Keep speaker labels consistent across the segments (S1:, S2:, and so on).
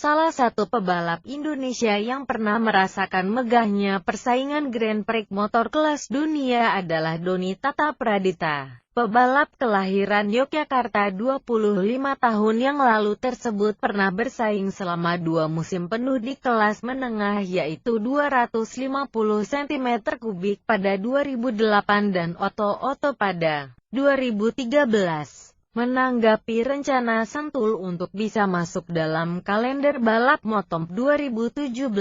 S1: Salah satu pebalap Indonesia yang pernah merasakan megahnya persaingan Grand Prix motor kelas dunia adalah Doni Tata Pradita. Pebalap kelahiran Yogyakarta 25 tahun yang lalu tersebut pernah bersaing selama 2 musim penuh di kelas menengah yaitu 250 cm3 pada 2008 dan oto-oto pada 2013. Menanggapi rencana Sentul untuk bisa masuk dalam kalender balap Motom 2017,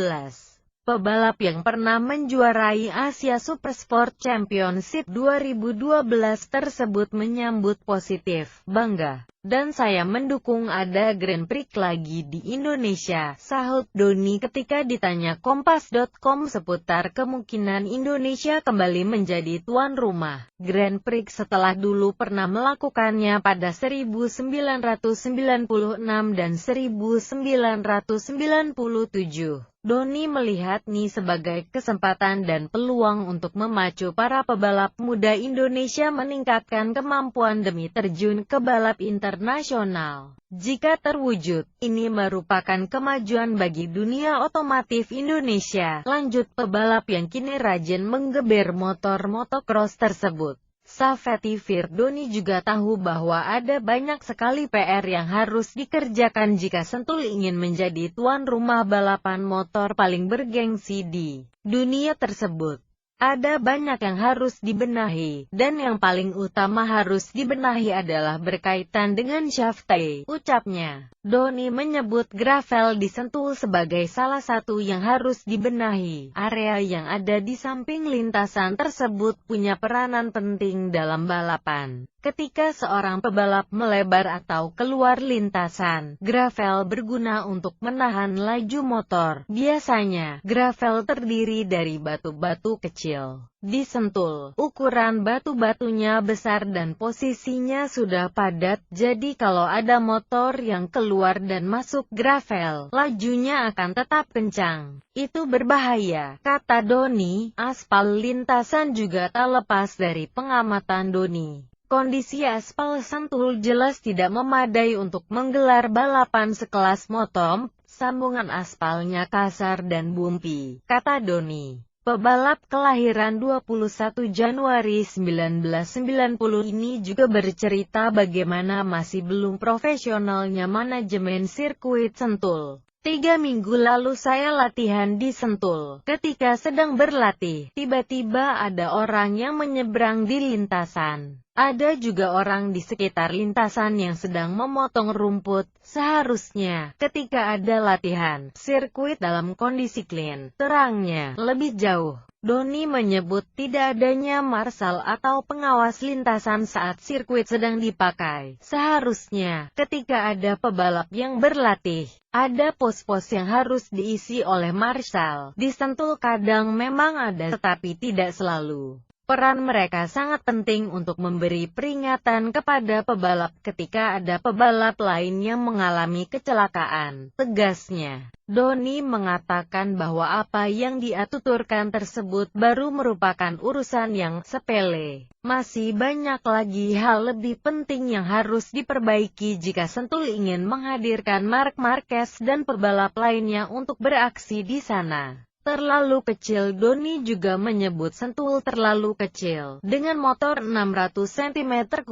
S1: pebalap yang pernah menjuarai Asia Supersport Championship 2012 tersebut menyambut positif, "Bangga, dan saya mendukung ada Grand Prix lagi di Indonesia," sahut Doni ketika ditanya Kompas.com seputar kemungkinan Indonesia kembali menjadi tuan rumah Grand Prix setelah dulu pernah melakukannya pada 1996 dan 1997. Doni melihat ini sebagai kesempatan dan peluang untuk memacu para pebalap muda Indonesia meningkatkan kemampuan demi terjun ke balap internasional. Jika terwujud, ini merupakan kemajuan bagi dunia otomotif Indonesia, lanjut pebalap yang kini rajin menggeber motor motocross tersebut. Safety Firdoni juga tahu bahwa ada banyak sekali PR yang harus dikerjakan jika Sentul ingin menjadi tuan rumah balapan motor paling bergengsi di dunia tersebut. Ada banyak yang harus dibenahi, dan yang paling utama harus dibenahi adalah berkaitan dengan safety, ucapnya. Doni menyebut gravel di Sentul sebagai salah satu yang harus dibenahi. Area yang ada di samping lintasan tersebut punya peranan penting dalam balapan. Ketika seorang pebalap melebar atau keluar lintasan, gravel berguna untuk menahan laju motor. Biasanya, gravel terdiri dari batu-batu kecil. Di Sentul, ukuran batu-batunya besar dan posisinya sudah padat, jadi kalau ada motor yang keluar dan masuk gravel, lajunya akan tetap kencang. Itu berbahaya, kata Doni. Aspal lintasan juga tak lepas dari pengamatan Doni. Kondisi aspal Sentul jelas tidak memadai untuk menggelar balapan sekelas Motom, sambungan aspalnya kasar dan bumpy, kata Doni. Pebalap kelahiran 21 Januari 1990 ini juga bercerita bagaimana masih belum profesionalnya manajemen sirkuit Sentul. 3 minggu lalu saya latihan di Sentul. Ketika sedang berlatih, tiba-tiba ada orang yang menyeberang di lintasan. Ada juga orang di sekitar lintasan yang sedang memotong rumput. Seharusnya, ketika ada latihan, sirkuit dalam kondisi clean, terangnya lebih jauh. Doni menyebut tidak adanya marshal atau pengawas lintasan saat sirkuit sedang dipakai. Seharusnya, ketika ada pebalap yang berlatih, ada pos-pos yang harus diisi oleh marshal. Di Sentul kadang memang ada tetapi tidak selalu. Peran mereka sangat penting untuk memberi peringatan kepada pebalap ketika ada pebalap lain yang mengalami kecelakaan, tegasnya. Doni mengatakan bahwa apa yang dia tuturkan tersebut baru merupakan urusan yang sepele. Masih banyak lagi hal lebih penting yang harus diperbaiki jika Sentul ingin menghadirkan Marc Marquez dan pebalap lainnya untuk beraksi di sana. Terlalu kecil. Doni juga menyebut Sentul terlalu kecil. Dengan motor 600 cm3,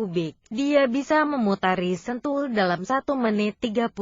S1: dia bisa memutari Sentul dalam 1 menit 31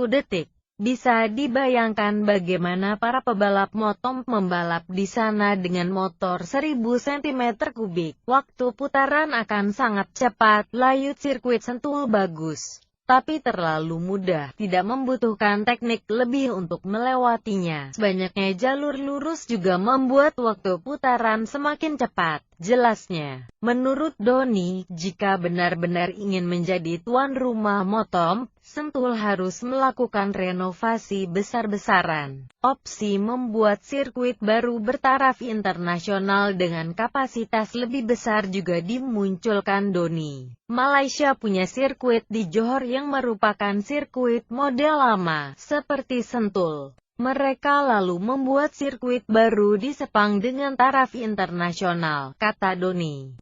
S1: detik. Bisa dibayangkan bagaimana para pebalap Motom membalap di sana dengan motor 1000 cm3. Waktu putaran akan sangat cepat. Layut sirkuit Sentul bagus, tapi terlalu mudah, tidak membutuhkan teknik lebih untuk melewatinya. Banyaknya jalur lurus juga membuat waktu putaran semakin cepat, jelasnya. Menurut Doni, jika benar-benar ingin menjadi tuan rumah Motom, Sentul harus melakukan renovasi besar-besaran. Opsi membuat sirkuit baru bertaraf internasional dengan kapasitas lebih besar juga dimunculkan Doni. Malaysia punya sirkuit di Johor yang merupakan sirkuit model lama, seperti Sentul. Mereka lalu membuat sirkuit baru di Sepang dengan taraf internasional, kata Doni.